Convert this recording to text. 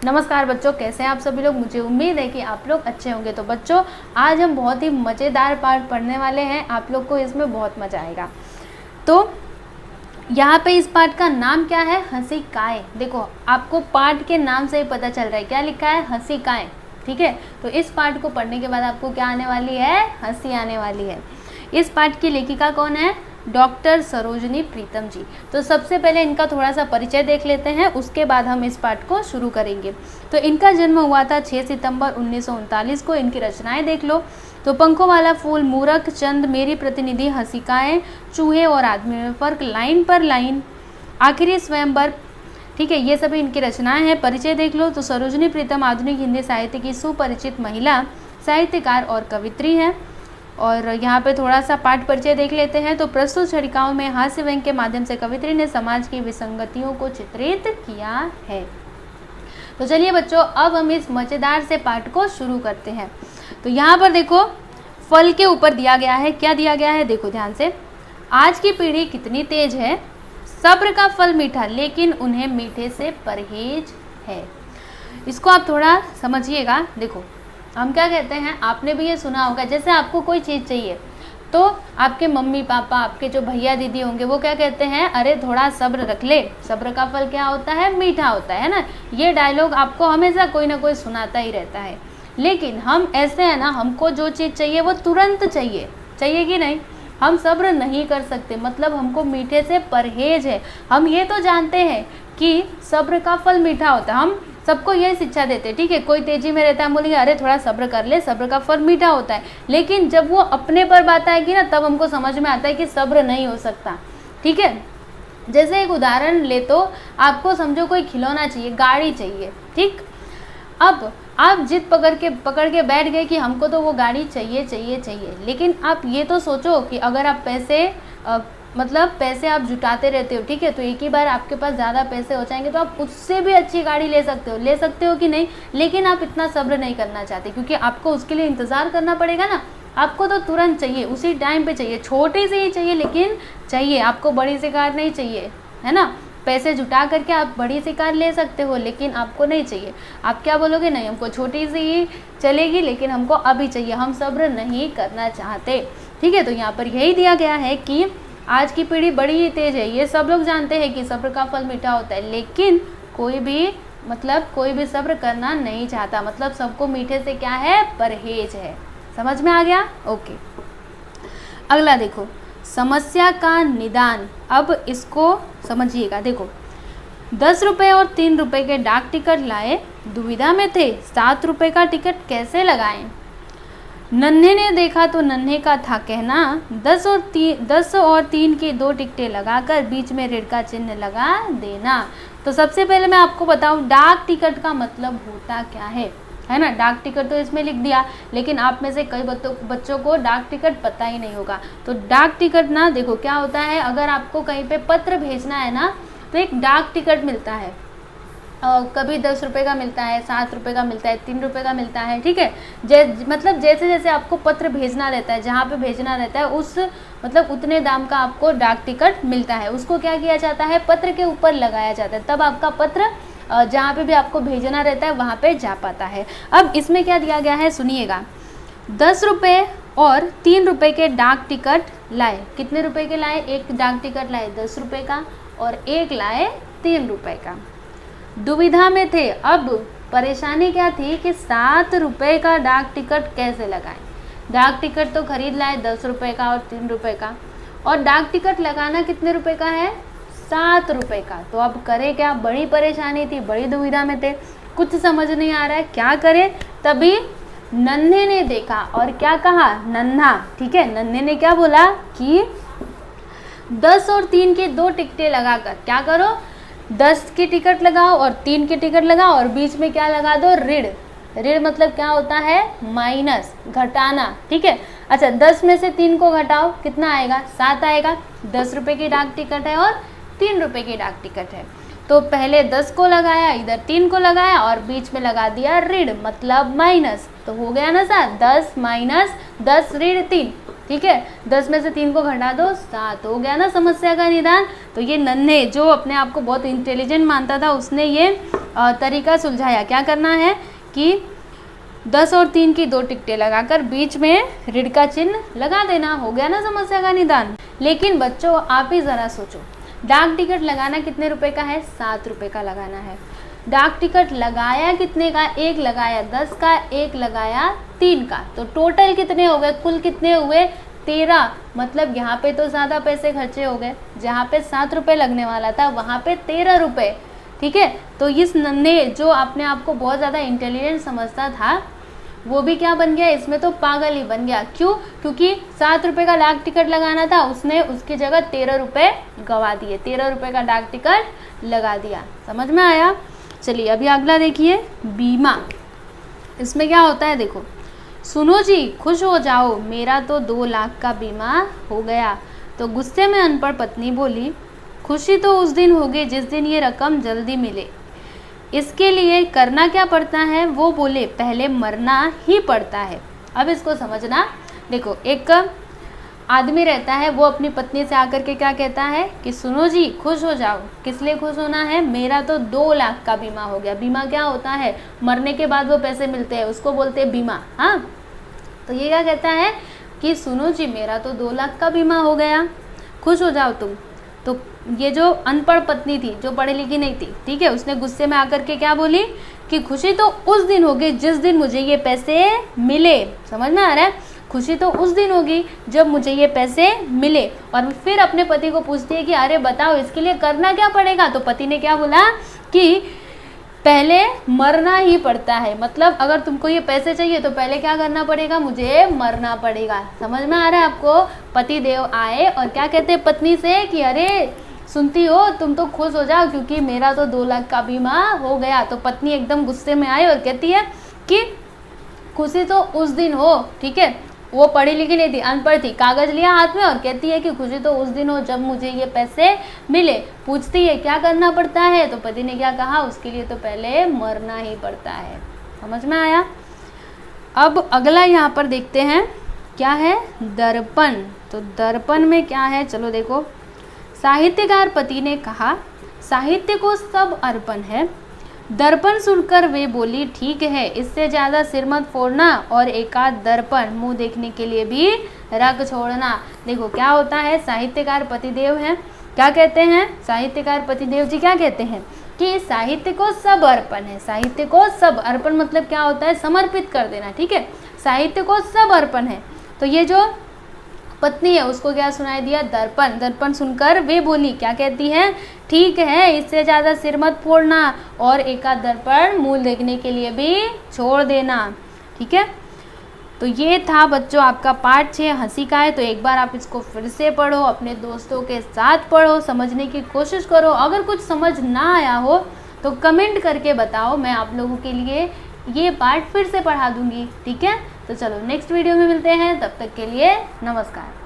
नमस्कार बच्चों, कैसे हैं आप सभी लोग। मुझे उम्मीद है कि आप लोग अच्छे होंगे। तो बच्चों, आज हम बहुत ही मज़ेदार पाठ पढ़ने वाले हैं। आप लोग को इसमें बहुत मज़ा आएगा। तो यहाँ पे इस पाठ का नाम क्या है? हंसिकाएँ। देखो, आपको पाठ के नाम से ही पता चल रहा है क्या लिखा है, हंसिकाएँ। ठीक है, तो इस पाठ को पढ़ने के बाद आपको क्या आने वाली है? हंसी आने वाली है। इस पाठ की लेखिका कौन है? डॉक्टर सरोजनी प्रीतम जी। तो सबसे पहले इनका थोड़ा सा परिचय देख लेते हैं, उसके बाद हम इस पाठ को शुरू करेंगे। तो इनका जन्म हुआ था 6 सितंबर 1939 को। इनकी रचनाएं देख लो तो पंखों वाला फूल, मूरख चंद, मेरी प्रतिनिधि, हंसिकाएँ, चूहे और आदमी में फर्क, लाइन पर लाइन, आखिरी स्वयंवर। ठीक है, ये सभी इनकी रचनाएं हैं। परिचय देख लो तो सरोजनी प्रीतम आधुनिक हिंदी साहित्य की सुपरिचित महिला साहित्यकार और कवित्री हैं। और यहाँ पे थोड़ा सा पाठ परिचय देख लेते हैं। तो प्रस्तुत छड़िकाओं में हास्य व्यंग्य के माध्यम से कवित्री ने समाज की विसंगतियों को चित्रित किया है। तो चलिए बच्चों, अब हम इस मज़ेदार से पाठ को शुरू करते हैं। तो यहाँ पर देखो, फल के ऊपर दिया गया है। क्या दिया गया है? देखो ध्यान से। आज की पीढ़ी कितनी तेज है, सब्र का फल मीठा, लेकिन उन्हें मीठे से परहेज है। इसको आप थोड़ा समझिएगा। देखो, हम क्या कहते हैं, आपने भी ये सुना होगा, जैसे आपको कोई चीज़ चाहिए तो आपके मम्मी पापा, आपके जो भैया दीदी होंगे, वो क्या कहते हैं, अरे थोड़ा सब्र रख ले, सब्र का फल क्या होता है? मीठा होता है ना। ये डायलॉग आपको हमेशा कोई ना कोई सुनाता ही रहता है। लेकिन हम ऐसे हैं ना, हमको जो चीज़ चाहिए वो तुरंत चाहिए, चाहिए कि नहीं? हम सब्र नहीं कर सकते, मतलब हमको मीठे से परहेज है। हम ये तो जानते हैं कि सब्र का फल मीठा होता है, हम सबको यही शिक्षा देते हैं। ठीक है, कोई तेजी में रहता है, हम बोलेंगे अरे थोड़ा सब्र कर ले, सब्र का फल मीठा होता है। लेकिन जब वो अपने पर बात आएगी ना, तब हमको समझ में आता है कि सब्र नहीं हो सकता। ठीक है, जैसे एक उदाहरण ले तो आपको समझो कोई खिलौना चाहिए, गाड़ी चाहिए। ठीक, अब आप जिद पकड़ के बैठ गए कि हमको तो वो गाड़ी चाहिए चाहिए चाहिए। लेकिन आप ये तो सोचो कि अगर आप पैसे आप जुटाते रहते हो, ठीक है, तो एक ही बार आपके पास ज़्यादा पैसे हो जाएंगे तो आप उससे भी अच्छी गाड़ी ले सकते हो कि नहीं। लेकिन आप इतना सब्र नहीं करना चाहते, क्योंकि आपको उसके लिए इंतज़ार करना पड़ेगा ना। आपको तो तुरंत चाहिए, उसी टाइम पे चाहिए, छोटी सी ही चाहिए लेकिन चाहिए। आपको बड़ी सी कार नहीं चाहिए, है ना। पैसे जुटा करके आप बड़ी सी कार ले सकते हो, लेकिन आपको नहीं चाहिए। आप क्या बोलोगे? नहीं, हमको छोटी सी ही चलेगी, लेकिन हमको अभी चाहिए, हम सब्र नहीं करना चाहते। ठीक है, तो यहाँ पर यही दिया गया है कि आज की पीढ़ी बड़ी ही तेज है। ये सब लोग जानते हैं कि सब्र का फल मीठा होता है, लेकिन कोई भी सब्र करना नहीं चाहता। मतलब सबको मीठे से क्या है? परहेज है। समझ में आ गया? ओके, अगला देखो, समस्या का निदान। अब इसको समझिएगा। देखो, 10 रुपये और 3 रुपये के डाक टिकट लाए, दुविधा में थे, 7 रुपये का टिकट कैसे लगाएं? नन्हे ने देखा तो नन्हे का था कहना, 10 और 3 की 2 टिकटें लगाकर बीच में ऋण का चिन्ह लगा देना। तो सबसे पहले मैं आपको बताऊं, डाक टिकट का मतलब होता क्या है ना। डाक टिकट तो इसमें लिख दिया, लेकिन आप में से कई बच्चों को डाक टिकट पता ही नहीं होगा। तो डाक टिकट ना, देखो क्या होता है, अगर आपको कहीं पे पत्र भेजना है ना, तो एक डाक टिकट मिलता है। कभी 10 रुपये का मिलता है, 7 रुपये का मिलता है, 3 रुपये का मिलता है। ठीक है, मतलब जैसे जैसे आपको पत्र भेजना रहता है, जहाँ पे भेजना रहता है, उस उतने दाम का आपको डाक टिकट मिलता है। उसको क्या किया जाता है? पत्र के ऊपर लगाया जाता है, तब आपका पत्र जहाँ पे भी आपको भेजना रहता है वहाँ पे जा पाता है। अब इसमें क्या दिया गया है, सुनिएगा। 10 रुपये और 3 रुपये के डाक टिकट लाए। कितने रुपए के लाए? एक डाक टिकट लाए 10 रुपये का और एक लाए 3 रुपये का। दुविधा में थे। अब परेशानी क्या थी कि 7 रुपये का डाक टिकट कैसे लगाएं। डाक टिकट तो खरीद लाए 10 रुपये का और 3 रुपये का, और डाक टिकट लगाना कितने रुपए का है? 7 रुपये का। तो अब करे क्या? बड़ी परेशानी थी, बड़ी दुविधा में थे, कुछ समझ नहीं आ रहा है क्या करे। तभी नन्हे ने देखा और क्या कहा? नन्हा, ठीक है, नन्हे ने क्या बोला कि 10 और 3 की 2 टिकटें लगाकर क्या करो, 10 की टिकट लगाओ और 3 की टिकट लगाओ और बीच में क्या लगा दो? ऋण। ऋण मतलब क्या होता है? माइनस, घटाना। ठीक है, अच्छा 10 में से 3 को घटाओ, कितना आएगा? 7 आएगा। 10 रुपये की डाक टिकट है और 3 रुपये की डाक टिकट है। तो पहले 10 को लगाया, इधर 3 को लगाया और बीच में लगा दिया ऋण, मतलब माइनस। तो हो गया ना 7, 10 माइनस 10 ऋण 3, ठीक है, 10 में से 3 को घटा दो 7, हो गया ना समस्या का निदान। तो ये नन्हे जो अपने आप को बहुत इंटेलिजेंट मानता था उसने ये तरीका सुलझाया। क्या करना है कि 10 और 3 की 2 टिकटें लगाकर बीच में ऋण का चिन्ह लगा देना, हो गया ना समस्या का निदान। लेकिन बच्चों आप ही ज़रा सोचो, डाक टिकट लगाना कितने रुपए का है? 7 रुपये का लगाना है। डाक टिकट लगाया कितने का? 1 लगाया 10 का, 1 लगाया 3 का, तो टोटल कितने हो गए? कुल कितने हुए? 13। मतलब यहाँ पे तो ज़्यादा पैसे खर्चे हो गए, जहाँ पे 7 रुपये लगने वाला था वहाँ पे 13 रुपये। ठीक है, तो इस नन्हे जो अपने आप को बहुत ज़्यादा इंटेलिजेंट समझता था वो भी क्या बन गया? इसमें तो पागल ही बन गया। क्यों? क्योंकि 7 रुपये का डाक टिकट लगाना था, उसने उसकी जगह 13 रुपये गवा दिए, 13 रुपये का डाक टिकट लगा दिया। समझ में आया? चलिए अभी अगला देखिए, बीमा। इसमें क्या होता है देखो, सुनो जी खुश हो जाओ, मेरा तो 2 लाख का बीमा हो गया। तो गुस्से में अनपढ़ पत्नी बोली, खुशी तो उस दिन होगी जिस दिन ये रकम जल्दी मिले, इसके लिए करना क्या पड़ता है? वो बोले, पहले मरना ही पड़ता है। अब इसको समझना, देखो एक आदमी रहता है, वो अपनी पत्नी से आकर के क्या कहता है कि सुनो जी खुश हो जाओ। किस लिए खुश होना है? मेरा तो 2 लाख का बीमा हो गया। बीमा क्या होता है? मरने के बाद वो पैसे मिलते हैं, उसको बोलते हैं बीमा। हाँ, तो ये क्या कहता है कि सुनो जी मेरा तो 2 लाख का बीमा हो गया, खुश हो जाओ तुम। तो ये जो अनपढ़ पत्नी थी, जो पढ़ी लिखी नहीं थी, ठीक है, उसने गुस्से में आकर के क्या बोली कि खुशी तो उस दिन होगी जिस दिन मुझे ये पैसे मिले। समझ में आ रहा है? खुशी तो उस दिन होगी जब मुझे ये पैसे मिले। और फिर अपने पति को पूछती है कि अरे बताओ इसके लिए करना क्या पड़ेगा? तो पति ने क्या बोला कि पहले मरना ही पड़ता है। मतलब अगर तुमको ये पैसे चाहिए तो पहले क्या करना पड़ेगा? मुझे मरना पड़ेगा। समझ में आ रहा है आपको? पति देव आए और क्या कहते हैं पत्नी से कि अरे सुनती हो, तुम तो खुश हो जाओ क्योंकि मेरा तो 2 लाख का बीमा हो गया। तो पत्नी एकदम गुस्से में आई और कहती है कि खुशी तो उस दिन हो, ठीक है, वो पढ़ी लिखी नहीं थी, अनपढ़ थी, कागज लिया हाथ में और कहती है कि खुशी तो उस दिन हो जब मुझे ये पैसे मिले। पूछती है क्या करना पड़ता है? तो पति ने क्या कहा? उसके लिए तो पहले मरना ही पड़ता है। समझ में आया? अब अगला यहाँ पर देखते हैं क्या है, दर्पण। तो दर्पण में क्या है चलो देखो, साहित्यकार पति ने कहा साहित्य को सब अर्पण है। दर्पण सुनकर वे बोली ठीक है, इससे ज़्यादा सिर मत फोड़ना और एकाध दर्पण मुंह देखने के लिए भी रख छोड़ना। देखो क्या होता है, साहित्यकार पतिदेव हैं, क्या कहते हैं साहित्यकार पतिदेव जी, क्या कहते हैं कि साहित्य को सब अर्पण है। साहित्य को सब अर्पण मतलब क्या होता है? समर्पित कर देना। ठीक है, साहित्य को सब अर्पण है। तो ये जो पत्नी है उसको क्या सुनाई दिया? दर्पण। दर्पण सुनकर वे बोली, क्या कहती है? ठीक है, इससे ज़्यादा सिर मत फोड़ना और एकाध दर्पण मुंह देखने के लिए भी छोड़ देना। ठीक है, तो ये था बच्चों आपका पाठ 6 हंसी का है। तो एक बार आप इसको फिर से पढ़ो, अपने दोस्तों के साथ पढ़ो, समझने की कोशिश करो। अगर कुछ समझ ना आया हो तो कमेंट करके बताओ, मैं आप लोगों के लिए ये पाठ फिर से पढ़ा दूंगी। ठीक है, तो चलो नेक्स्ट वीडियो में मिलते हैं, तब तक के लिए नमस्कार।